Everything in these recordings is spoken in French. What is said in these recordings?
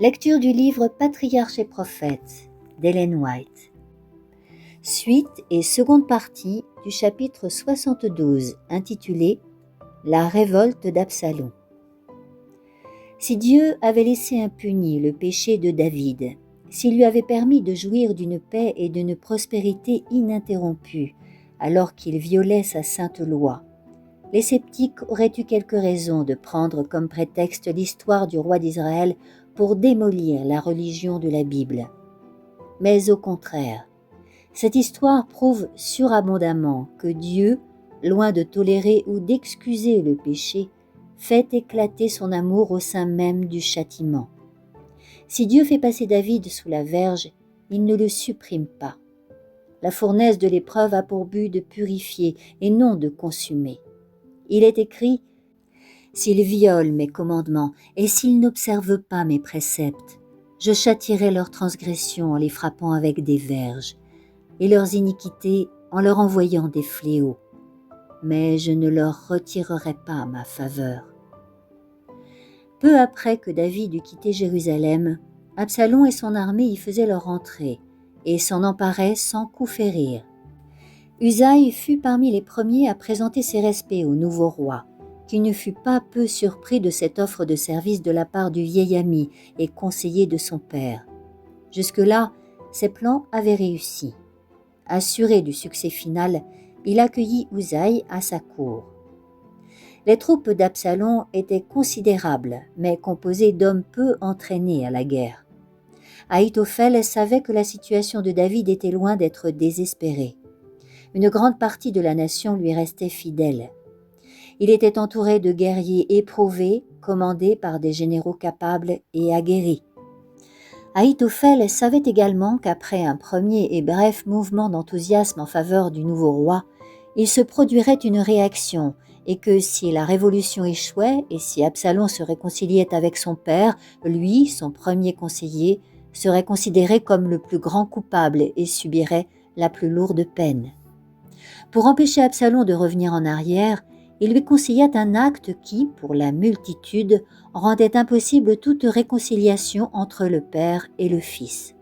Lecture du livre Patriarches et prophètes d'Ellen White. Suite et seconde partie du chapitre 72 intitulé La révolte d'Absalom. Si Dieu avait laissé impuni le péché de David, s'il lui avait permis de jouir d'une paix et d'une prospérité ininterrompues alors qu'il violait sa sainte loi, les sceptiques auraient eu quelques raisons de prendre comme prétexte l'histoire du roi d'Israël pour démolir la religion de la Bible. Mais au contraire, cette histoire prouve surabondamment que Dieu, loin de tolérer ou d'excuser le péché, fait éclater son amour au sein même du châtiment. Si Dieu fait passer David sous la verge, il ne le supprime pas. La fournaise de l'épreuve a pour but de purifier et non de consumer. Il est écrit « S'ils violent mes commandements et s'ils n'observent pas mes préceptes, je châtierai leurs transgressions en les frappant avec des verges, et leurs iniquités en leur envoyant des fléaux. Mais je ne leur retirerai pas ma faveur. » Peu après que David eut quitté Jérusalem, Absalom et son armée y faisaient leur entrée et s'en emparaient sans coup férir. Usaï fut parmi les premiers à présenter ses respects au nouveau roi, qui ne fut pas peu surpris de cette offre de service de la part du vieil ami et conseiller de son père. Jusque-là, ses plans avaient réussi. Assuré du succès final, il accueillit Usaï à sa cour. Les troupes d'Absalom étaient considérables, mais composées d'hommes peu entraînés à la guerre. Ahitophel savait que la situation de David était loin d'être désespérée. Une grande partie de la nation lui restait fidèle. Il était entouré de guerriers éprouvés, commandés par des généraux capables et aguerris. Ahitophel savait également qu'après un premier et bref mouvement d'enthousiasme en faveur du nouveau roi, il se produirait une réaction et que si la révolution échouait et si Absalom se réconciliait avec son père, lui, son premier conseiller, serait considéré comme le plus grand coupable et subirait la plus lourde peine. Pour empêcher Absalom de revenir en arrière, il lui conseilla un acte qui, pour la multitude, rendait impossible toute réconciliation entre le père et le fils.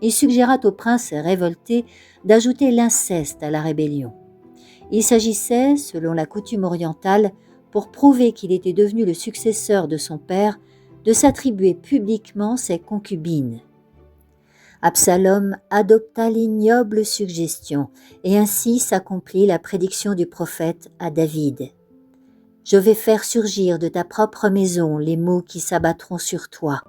Il suggéra au prince révolté d'ajouter l'inceste à la rébellion. Il s'agissait, selon la coutume orientale, pour prouver qu'il était devenu le successeur de son père, de s'attribuer publiquement ses concubines. Absalom adopta l'ignoble suggestion, et ainsi s'accomplit la prédiction du prophète à David. « Je vais faire surgir de ta propre maison les maux qui s'abattront sur toi.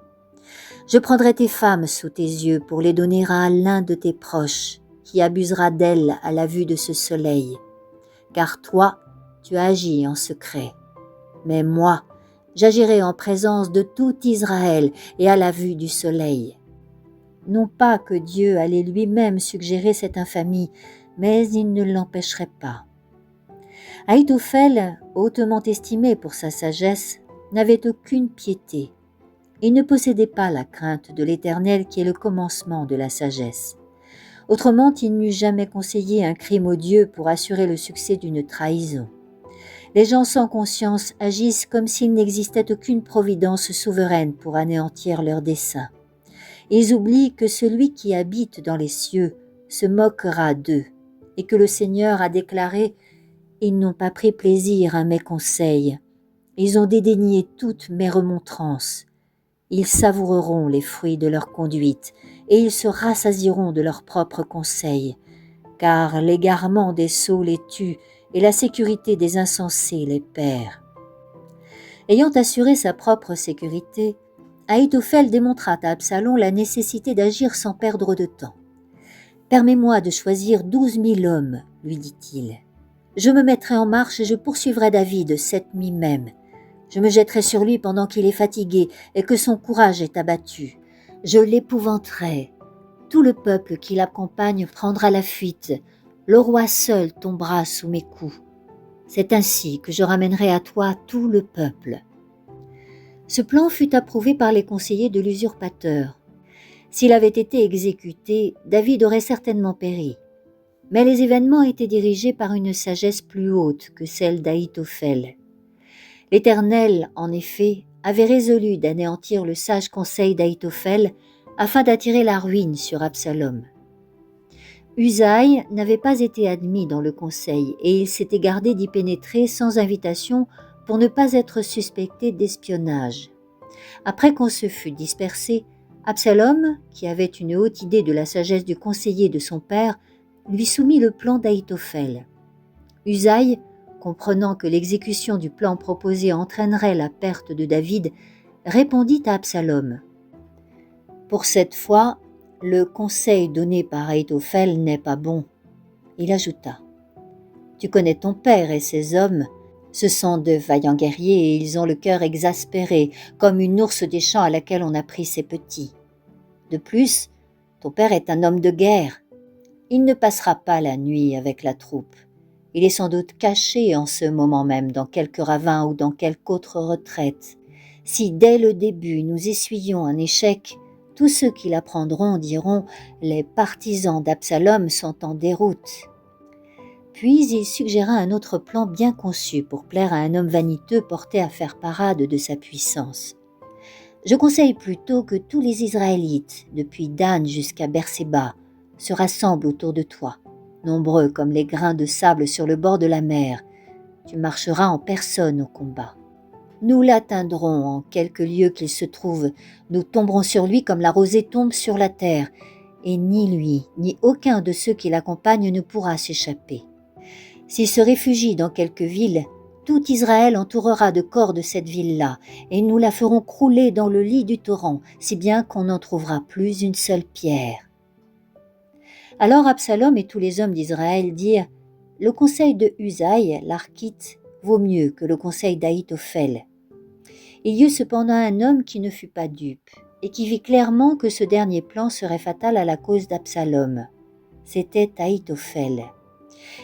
Je prendrai tes femmes sous tes yeux pour les donner à l'un de tes proches, qui abusera d'elles à la vue de ce soleil. Car toi, tu as agi en secret. Mais moi, j'agirai en présence de tout Israël et à la vue du soleil. » Non pas que Dieu allait lui-même suggérer cette infamie, mais il ne l'empêcherait pas. Ahitophel, hautement estimé pour sa sagesse, n'avait aucune piété. Il ne possédait pas la crainte de l'Éternel qui est le commencement de la sagesse. Autrement, il n'eût jamais conseillé un crime odieux pour assurer le succès d'une trahison. Les gens sans conscience agissent comme s'il n'existait aucune providence souveraine pour anéantir leurs desseins. Ils oublient que celui qui habite dans les cieux se moquera d'eux et que le Seigneur a déclaré « Ils n'ont pas pris plaisir à mes conseils, ils ont dédaigné toutes mes remontrances. Ils savoureront les fruits de leur conduite et ils se rassasieront de leurs propres conseils, car l'égarement des sots les tue et la sécurité des insensés les perd. » Ayant assuré sa propre sécurité, Ahitophel démontra à Absalom la nécessité d'agir sans perdre de temps. « Permets-moi de choisir 12 000 hommes, lui dit-il. Je me mettrai en marche et je poursuivrai David cette nuit même. Je me jetterai sur lui pendant qu'il est fatigué et que son courage est abattu. Je l'épouvanterai. Tout le peuple qui l'accompagne prendra la fuite. Le roi seul tombera sous mes coups. C'est ainsi que je ramènerai à toi tout le peuple. » Ce plan fut approuvé par les conseillers de l'usurpateur. S'il avait été exécuté, David aurait certainement péri. Mais les événements étaient dirigés par une sagesse plus haute que celle d'Ahitophel. L'Éternel, en effet, avait résolu d'anéantir le sage conseil d'Ahitophel afin d'attirer la ruine sur Absalom. Usaï n'avait pas été admis dans le conseil et il s'était gardé d'y pénétrer sans invitation pour ne pas être suspecté d'espionnage. Après qu'on se fut dispersé, Absalom, qui avait une haute idée de la sagesse du conseiller de son père, lui soumit le plan d'Ahitophel. Usaï, comprenant que l'exécution du plan proposé entraînerait la perte de David, répondit à Absalom. Pour cette fois, le conseil donné par Ahitophel n'est pas bon. Il ajouta. Tu connais ton père et ses hommes. Ce sont de vaillants guerriers et ils ont le cœur exaspéré, comme une ours des champs à laquelle on a pris ses petits. De plus, ton père est un homme de guerre. Il ne passera pas la nuit avec la troupe. Il est sans doute caché en ce moment même dans quelque ravin ou dans quelque autre retraite. Si dès le début nous essuyons un échec, tous ceux qui l'apprendront diront « Les partisans d'Absalom sont en déroute ». Puis il suggéra un autre plan bien conçu pour plaire à un homme vaniteux porté à faire parade de sa puissance. « Je conseille plutôt que tous les Israélites, depuis Dan jusqu'à Bershéba, se rassemblent autour de toi, nombreux comme les grains de sable sur le bord de la mer. Tu marcheras en personne au combat. Nous l'atteindrons en quelque lieu qu'il se trouve, nous tomberons sur lui comme la rosée tombe sur la terre, et ni lui, ni aucun de ceux qui l'accompagnent ne pourra s'échapper. S'il se réfugie dans quelque ville, tout Israël entourera de corps de cette ville-là, et nous la ferons crouler dans le lit du torrent, si bien qu'on n'en trouvera plus une seule pierre. » Alors Absalom et tous les hommes d'Israël dirent « Le conseil de Usaï, l'Archite, vaut mieux que le conseil d'Ahitophel. » Il y eut cependant un homme qui ne fut pas dupe, et qui vit clairement que ce dernier plan serait fatal à la cause d'Absalom. C'était Ahitophel.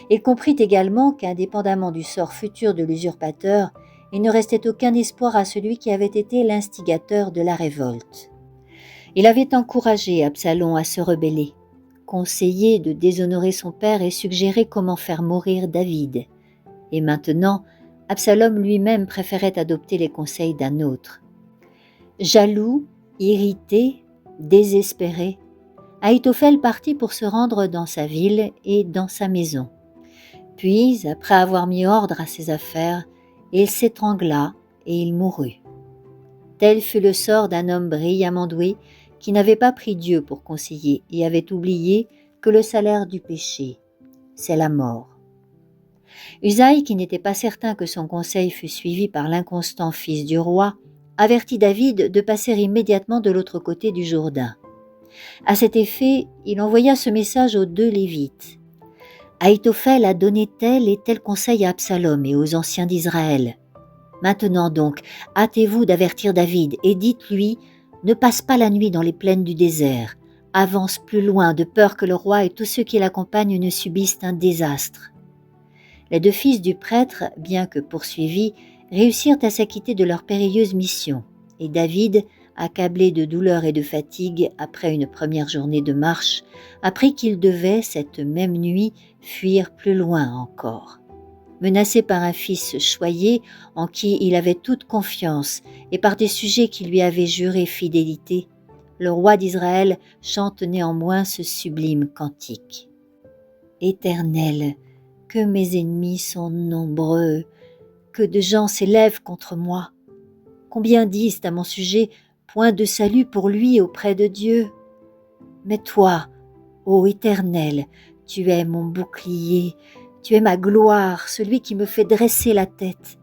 Il comprit également qu'indépendamment du sort futur de l'usurpateur, il ne restait aucun espoir à celui qui avait été l'instigateur de la révolte. Il avait encouragé Absalom à se rebeller, conseillé de déshonorer son père et suggéré comment faire mourir David. Et maintenant, Absalom lui-même préférait adopter les conseils d'un autre. Jaloux, irrité, désespéré, Ahitophel partit pour se rendre dans sa ville et dans sa maison. Puis, après avoir mis ordre à ses affaires, il s'étrangla et il mourut. Tel fut le sort d'un homme brillamment doué qui n'avait pas pris Dieu pour conseiller et avait oublié que le salaire du péché, c'est la mort. Usaï, qui n'était pas certain que son conseil fût suivi par l'inconstant fils du roi, avertit David de passer immédiatement de l'autre côté du Jourdain. À cet effet, il envoya ce message aux 2 Lévites. Ahitophel a donné tel et tel conseil à Absalom et aux anciens d'Israël. Maintenant donc, hâtez-vous d'avertir David et dites-lui, ne passe pas la nuit dans les plaines du désert, avance plus loin de peur que le roi et tous ceux qui l'accompagnent ne subissent un désastre. Les 2 fils du prêtre, bien que poursuivis, réussirent à s'acquitter de leur périlleuse mission, et David, accablé de douleur et de fatigue après une première journée de marche, apprit qu'il devait, cette même nuit, fuir plus loin encore. Menacé par un fils choyé en qui il avait toute confiance et par des sujets qui lui avaient juré fidélité, le roi d'Israël chante néanmoins ce sublime cantique. « Éternel, que mes ennemis sont nombreux, que de gens s'élèvent contre moi. Combien disent à mon sujet, point de salut pour lui auprès de Dieu. Mais toi, ô Éternel, tu es mon bouclier, tu es ma gloire, celui qui me fait dresser la tête.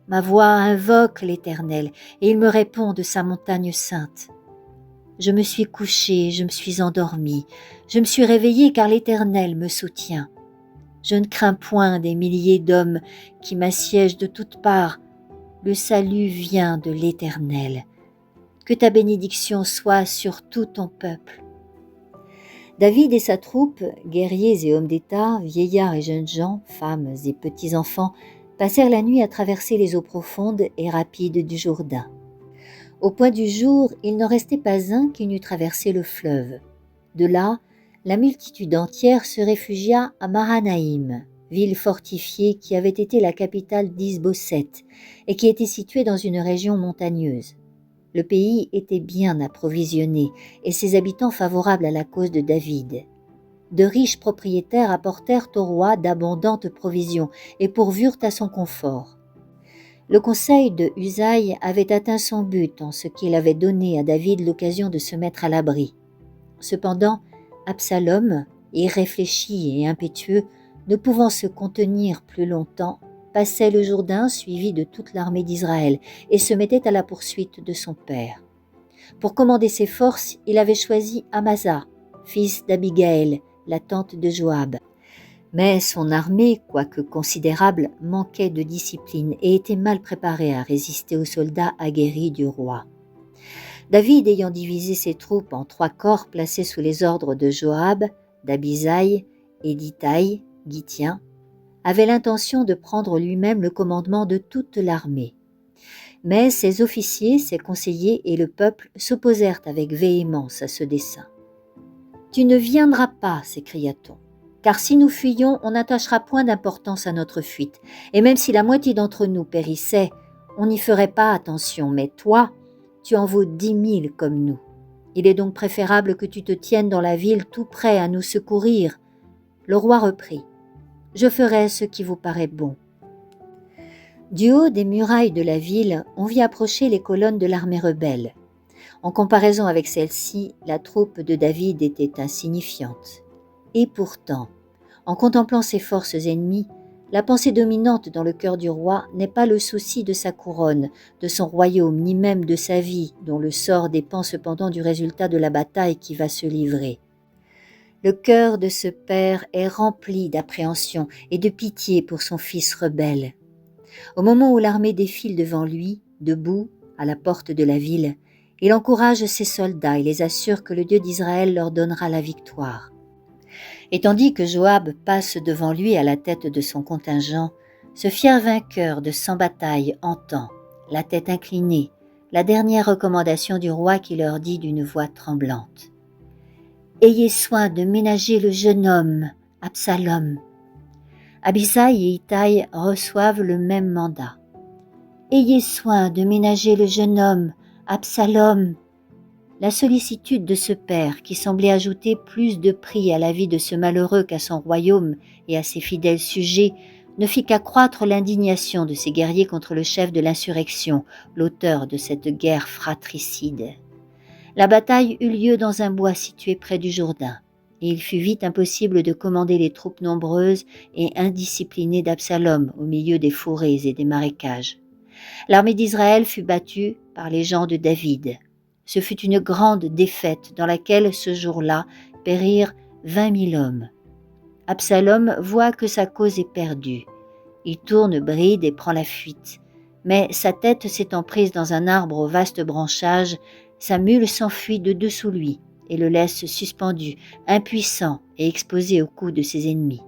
Ma voix invoque l'Éternel, et il me répond de sa montagne sainte. Je me suis couché, je me suis endormi, je me suis réveillé car l'Éternel me soutient. Je ne crains point des milliers d'hommes qui m'assiègent de toutes parts. Le salut vient de l'Éternel. Que ta bénédiction soit sur tout ton peuple. » David et sa troupe, guerriers et hommes d'État, vieillards et jeunes gens, femmes et petits-enfants, passèrent la nuit à traverser les eaux profondes et rapides du Jourdain. Au point du jour, il n'en restait pas un qui n'eût traversé le fleuve. De là, la multitude entière se réfugia à Mahanaïm, ville fortifiée qui avait été la capitale d'Is-Boseth et qui était située dans une région montagneuse. Le pays était bien approvisionné et ses habitants favorables à la cause de David. De riches propriétaires apportèrent au roi d'abondantes provisions et pourvurent à son confort. Le conseil de Usaï avait atteint son but en ce qu'il avait donné à David l'occasion de se mettre à l'abri. Cependant, Absalom, irréfléchi et impétueux, ne pouvant se contenir plus longtemps, passait le Jourdain suivi de toute l'armée d'Israël et se mettait à la poursuite de son père. Pour commander ses forces, il avait choisi Amasa, fils d'Abigaël, la tante de Joab. Mais son armée, quoique considérable, manquait de discipline et était mal préparée à résister aux soldats aguerris du roi. David, ayant divisé ses troupes en 3 corps placés sous les ordres de Joab, d'Abisaï et d'Itaï, Gittien, avait l'intention de prendre lui-même le commandement de toute l'armée. Mais ses officiers, ses conseillers et le peuple s'opposèrent avec véhémence à ce dessein. « Tu ne viendras pas, s'écria-t-on, car si nous fuyons, on n'attachera point d'importance à notre fuite, et même si la moitié d'entre nous périssait, on n'y ferait pas attention, mais toi, tu en vaux 10 000 comme nous. Il est donc préférable que tu te tiennes dans la ville tout prêt à nous secourir. » Le roi reprit. « Je ferai ce qui vous paraît bon. » Du haut des murailles de la ville, on vit approcher les colonnes de l'armée rebelle. En comparaison avec celle-ci, la troupe de David était insignifiante. Et pourtant, en contemplant ces forces ennemies, la pensée dominante dans le cœur du roi n'est pas le souci de sa couronne, de son royaume, ni même de sa vie, dont le sort dépend cependant du résultat de la bataille qui va se livrer. Le cœur de ce père est rempli d'appréhension et de pitié pour son fils rebelle. Au moment où l'armée défile devant lui, debout, à la porte de la ville, il encourage ses soldats et les assure que le Dieu d'Israël leur donnera la victoire. Et tandis que Joab passe devant lui à la tête de son contingent, ce fier vainqueur de 100 batailles entend, la tête inclinée, la dernière recommandation du roi qui leur dit d'une voix tremblante. « Ayez soin de ménager le jeune homme, Absalom. » Abisaï et Itaï reçoivent le même mandat. « Ayez soin de ménager le jeune homme, Absalom. » La sollicitude de ce père, qui semblait ajouter plus de prix à la vie de ce malheureux qu'à son royaume et à ses fidèles sujets, ne fit qu'accroître l'indignation de ces guerriers contre le chef de l'insurrection, l'auteur de cette guerre fratricide. La bataille eut lieu dans un bois situé près du Jourdain, et il fut vite impossible de commander les troupes nombreuses et indisciplinées d'Absalom au milieu des forêts et des marécages. L'armée d'Israël fut battue par les gens de David. Ce fut une grande défaite dans laquelle, ce jour-là, périrent 20 000 hommes. Absalom voit que sa cause est perdue. Il tourne bride et prend la fuite. Mais sa tête s'étant prise dans un arbre aux vastes branchages, sa mule s'enfuit de dessous lui et le laisse suspendu, impuissant et exposé aux coups de ses ennemis.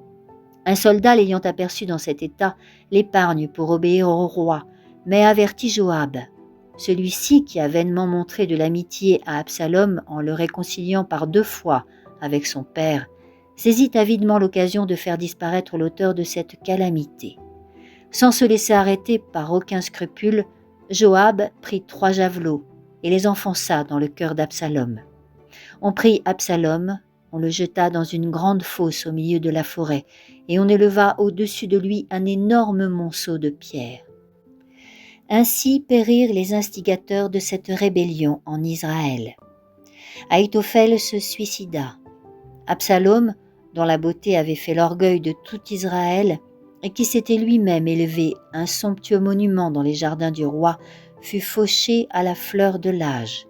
Un soldat l'ayant aperçu dans cet état l'épargne pour obéir au roi, mais avertit Joab. Celui-ci, qui a vainement montré de l'amitié à Absalom en le réconciliant par 2 fois avec son père, saisit avidement l'occasion de faire disparaître l'auteur de cette calamité. Sans se laisser arrêter par aucun scrupule, Joab prit 3 javelots et les enfonça dans le cœur d'Absalom. On prit Absalom, on le jeta dans une grande fosse au milieu de la forêt, et on éleva au-dessus de lui un énorme monceau de pierres. Ainsi périrent les instigateurs de cette rébellion en Israël. Ahitophel se suicida. Absalom, dont la beauté avait fait l'orgueil de tout Israël, et qui s'était lui-même élevé un somptueux monument dans les jardins du roi, fut fauché à la fleur de l'âge.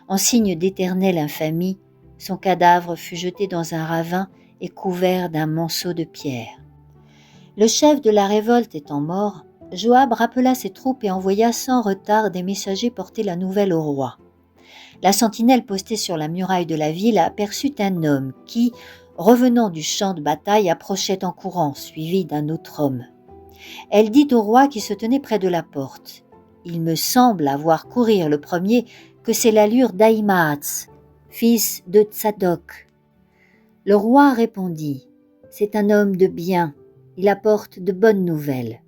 En signe d'éternelle infamie, son cadavre fut jeté dans un ravin et couvert d'un monceau de pierres. Le chef de la révolte étant mort, Joab rappela ses troupes et envoya sans retard des messagers porter la nouvelle au roi. La sentinelle postée sur la muraille de la ville aperçut un homme qui, revenant du champ de bataille, approchait en courant, suivi d'un autre homme. Elle dit au roi qui se tenait près de la porte. « Il me semble avoir courir le premier que c'est l'allure d'Ahimaatz, fils de Tsadok. » Le roi répondit « C'est un homme de bien. il apporte de bonnes nouvelles.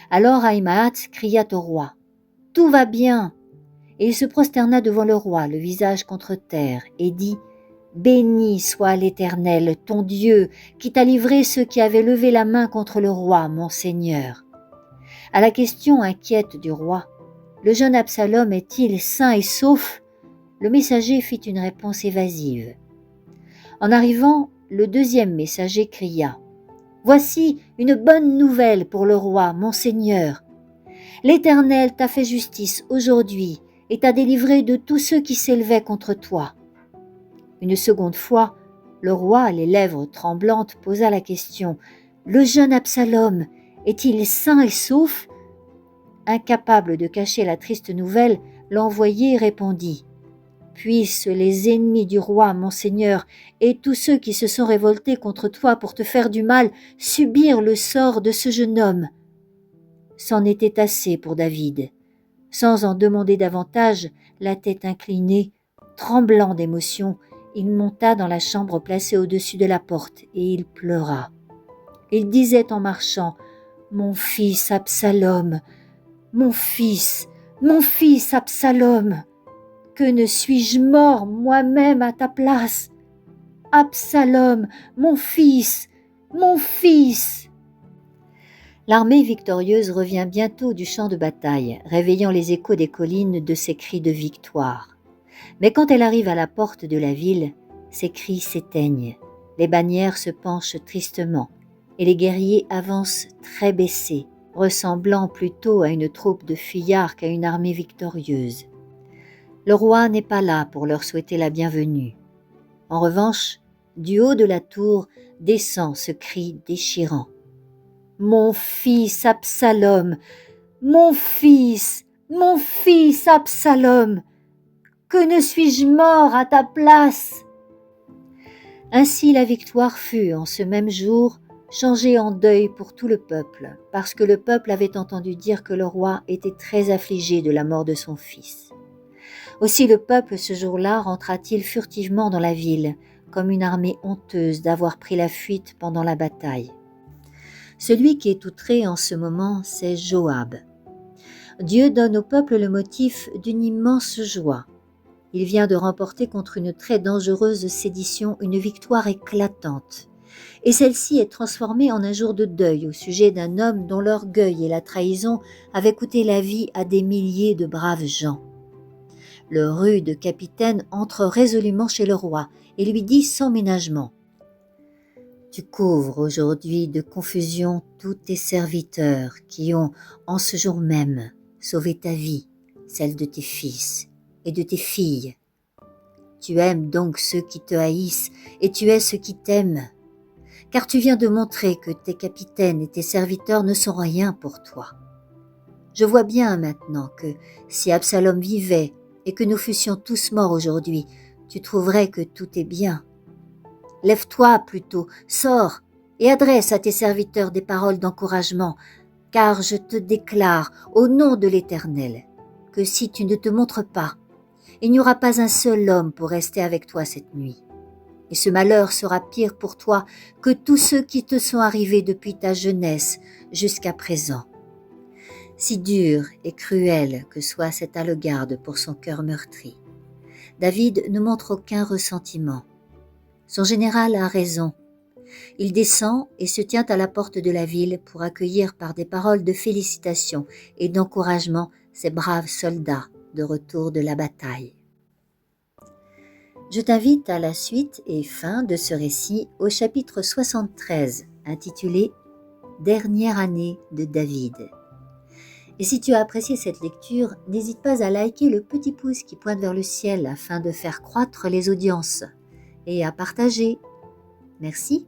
Alors Ahimaat cria au roi « Tout va bien !» Et il se prosterna devant le roi, le visage contre terre, et dit « Béni soit l'Éternel, ton Dieu, qui t'a livré ceux qui avaient levé la main contre le roi, mon Seigneur. » À la question inquiète du roi, « Le jeune Absalom est-il sain et sauf ?» le messager fit une réponse évasive. En arrivant, le deuxième messager cria « Voici une bonne nouvelle pour le roi, mon Seigneur. L'Éternel t'a fait justice aujourd'hui et t'a délivré de tous ceux qui s'élevaient contre toi. » Une seconde fois, le roi, les lèvres tremblantes, posa la question « Le jeune Absalom est-il sain et sauf ?» Incapable de cacher la triste nouvelle, l'envoyé répondit « Puissent les ennemis du roi, mon Seigneur, et tous ceux qui se sont révoltés contre toi pour te faire du mal, subir le sort de ce jeune homme. » C'en était assez pour David. Sans en demander davantage, la tête inclinée, tremblant d'émotion, il monta dans la chambre placée au-dessus de la porte et il pleura. Il disait en marchant « Mon fils Absalom, mon fils Absalom, que ne suis-je mort moi-même à ta place? Absalom, mon fils, mon fils !» L'armée victorieuse revient bientôt du champ de bataille, réveillant les échos des collines de ses cris de victoire. Mais quand elle arrive à la porte de la ville, ses cris s'éteignent, les bannières se penchent tristement, et les guerriers avancent très baissés, ressemblant plutôt à une troupe de fuyards qu'à une armée victorieuse. Le roi n'est pas là pour leur souhaiter la bienvenue. En revanche, du haut de la tour descend ce cri déchirant. « Mon fils Absalom, mon fils Absalom, que ne suis-je mort à ta place ?» Ainsi la victoire fut, en ce même jour, changée en deuil pour tout le peuple, parce que le peuple avait entendu dire que le roi était très affligé de la mort de son fils. Aussi le peuple ce jour-là rentra-t-il furtivement dans la ville, comme une armée honteuse d'avoir pris la fuite pendant la bataille. Celui qui est outré en ce moment, c'est Joab. Dieu donne au peuple le motif d'une immense joie. Il vient de remporter contre une très dangereuse sédition une victoire éclatante. Et celle-ci est transformée en un jour de deuil au sujet d'un homme dont l'orgueil et la trahison avaient coûté la vie à des milliers de braves gens. Le rude capitaine entre résolument chez le roi et lui dit sans ménagement « Tu couvres aujourd'hui de confusion tous tes serviteurs qui ont, en ce jour même, sauvé ta vie, celle de tes fils et de tes filles. Tu aimes donc ceux qui te haïssent et tu hais ceux qui t'aiment, car tu viens de montrer que tes capitaines et tes serviteurs ne sont rien pour toi. Je vois bien maintenant que si Absalom vivait et que nous fussions tous morts aujourd'hui, tu trouverais que tout est bien. Lève-toi plutôt, sors et adresse à tes serviteurs des paroles d'encouragement, car je te déclare au nom de l'Éternel que si tu ne te montres pas, il n'y aura pas un seul homme pour rester avec toi cette nuit. Et ce malheur sera pire pour toi que tous ceux qui te sont arrivés depuis ta jeunesse jusqu'à présent. Si dur et cruel que soit cet allegarde pour son cœur meurtri, David ne montre aucun ressentiment. Son général a raison. Il descend et se tient à la porte de la ville pour accueillir par des paroles de félicitations et d'encouragement ses braves soldats de retour de la bataille. Je t'invite à la suite et fin de ce récit au chapitre 73, intitulé « Dernière année de David ». Et si tu as apprécié cette lecture, n'hésite pas à liker le petit pouce qui pointe vers le ciel afin de faire croître les audiences et à partager. Merci.